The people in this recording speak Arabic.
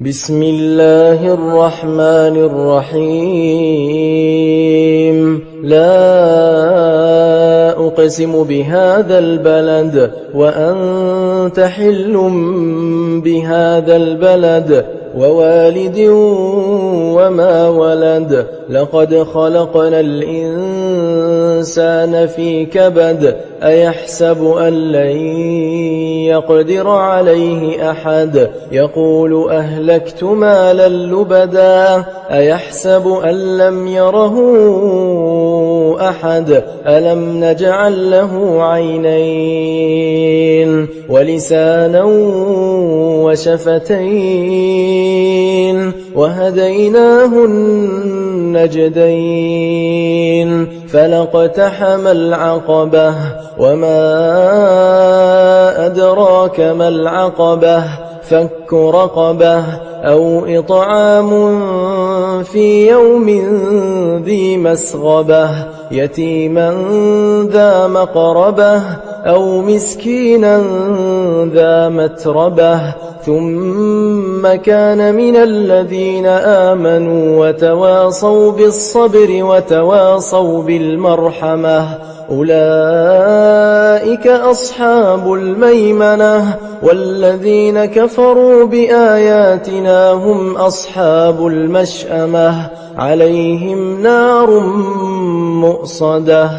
بسم الله الرحمن الرحيم لا أقسم بهذا البلد وأنت حل بهذا البلد ووالد وما ولد لقد خلقنا الإنسان في كبد أيحسب أن لن يقدر عليه أحد يقول أهلكت مالا لبدا أيحسب أن لم يره أحد ألم نجعل له عينين ولسانا وشفتين وهديناه النجدين فلاقتحم العقبة وما أدراك ما العقبة فك رقبة أو إطعام في يوم ذي مسغبة يتيما ذا مقربة أو مسكينا ذا متربة ثم كان من الذين آمنوا وتواصوا بالصبر وتواصوا بالمرحمة أولئك أصحاب الميمنة والذين كفروا بآياتنا هم أصحاب المشأمة عليهم نار مؤصدة